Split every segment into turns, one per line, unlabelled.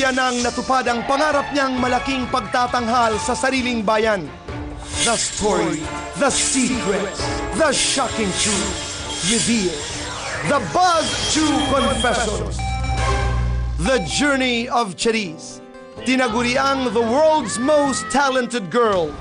tuluyan ng natupad ang pangarap niyang malaking pagtatanghal sa sariling bayan. The story, the secrets, the shocking truth, revealed. The Buzz 2 Confessions. The journey of Charisse. Tinaguriang the world's most talented girl.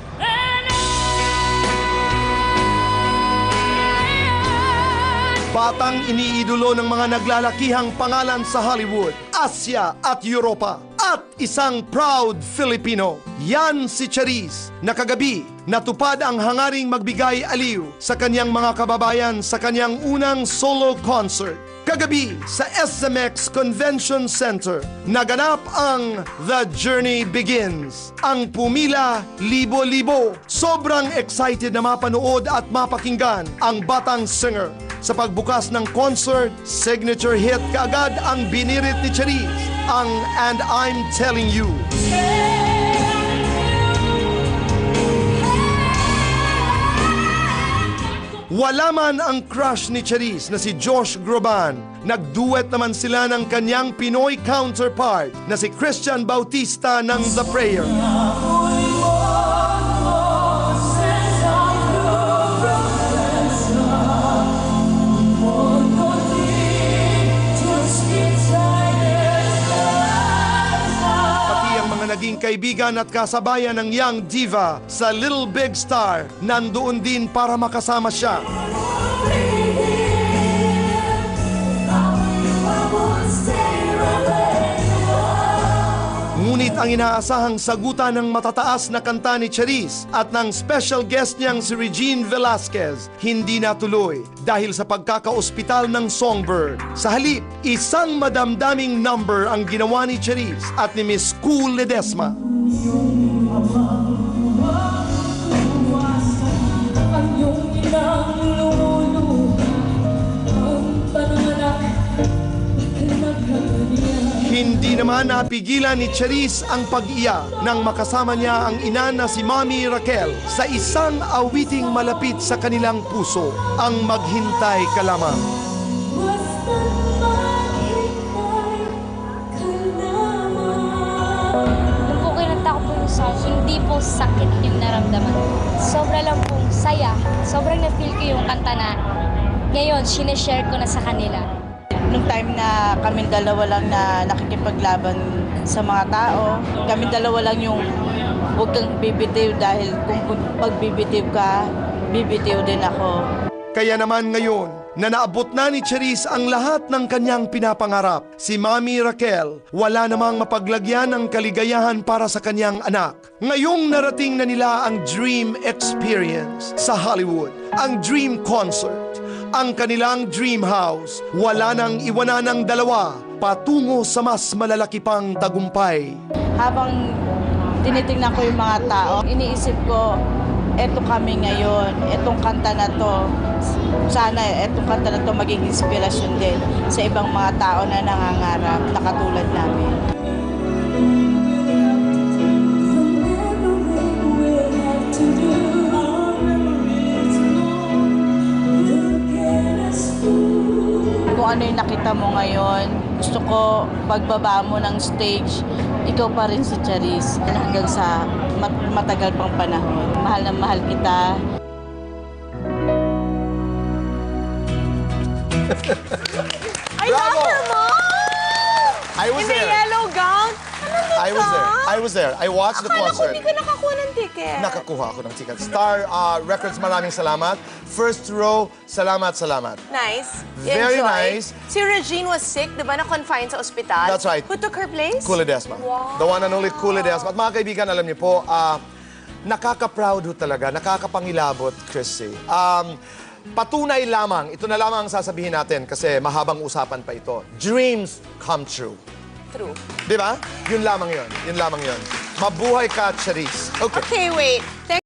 Batang iniidolo ng mga naglalakihang pangalan sa Hollywood, Asia at Europa. At isang proud Filipino. Yan si Charisse na kagabi natupad ang hangaring magbigay aliw sa kanyang mga kababayan sa kanyang unang solo concert. Kagabi sa SMX Convention Center, naganap ang The Journey Begins. Ang pumila, libo-libo. Sobrang excited na mapanood at mapakinggan ang batang singer. Sa pagbukas ng concert, signature hit kaagad ang binirit ni Charisse, ang And I'm Telling You. Wala man ang crush ni Charisse na si Josh Groban. Nagduet naman sila ng kanyang Pinoy counterpart na si Christian Bautista ng The Prayer. Naging kaibigan at kasabayan ng young diva sa Little Big Star, nandoon din para makasama siya. Ngunit ang inaasahang sagutan ng matataas na kanta ni Charisse at ng special guest niyang si Regine Velasquez hindi natuloy dahil sa pagkakaospital ng Songbird. Sa halip, isang madamdaming number ang ginawa ni Charisse at ni Miss Cool Ledesma. Hindi naman napigilan ni Charisse ang pag-iyak nang makasama niya ang ina na si Mami Raquel sa isang awiting malapit sa kanilang puso, ang Maghintay Ka Lamang.
Nung po kinanta ko po yung song, hindi po sakit yung naramdaman ko. Sobra lang pong saya. Sobrang na-feel ko yung kanta na ngayon, sineshare ko na sa kanila.
Nung time na kami dalawa lang na nakikipaglaban sa mga tao, kami dalawa lang yung huwag kang bibitiw dahil kung pagbibitiw ka, bibitiw din ako.
Kaya naman ngayon, na naabot na ni Charisse ang lahat ng kanyang pinapangarap, si Mami Raquel, wala namang mapaglagyan ng kaligayahan para sa kanyang anak. Ngayong narating na nila ang dream experience sa Hollywood, ang dream concert, ang kanilang dream house, wala nang iwanan ng dalawa patungo sa mas malalaki pang tagumpay.
Habang tinitingnan ko yung mga tao, iniisip ko, eto kami ngayon, etong kanta na to, sana etong kanta na to maging inspirasyon din sa ibang mga tao na nangangarap na katulad namin. Kung ano yung nakita mo ngayon, gusto ko pagbaba mo ng stage, ikaw pa rin si Charisse hanggang sa matagal pang panahon. Mahal na mahal kita.
I love her, Mom!
I was
In the
there.
yellow gown?
I was there. I watched the
Akala ko
concert.
hindi ka nakakuha ng ticket.
Nakakuha ako ng ticket. Star Records, maraming salamat. First row, salamat.
Nice. You
Very
enjoyed?
nice.
Si Regine was sick, di ba? Na-confine sa ospital.
That's right.
Who took her place?
Cool Ledesma.
Wow.
The one and only Cool Ledesma. At mga kaibigan, alam niyo po, nakaka-proud ho talaga, nakakapangilabot, Chrissy. Patunay lamang, ito na lamang ang sasabihin natin kasi mahabang usapan pa ito. Dreams come true.
True.
Di ba? Yun lamang yun. Mabuhay ka, Charisse. Okay.
Okay, wait.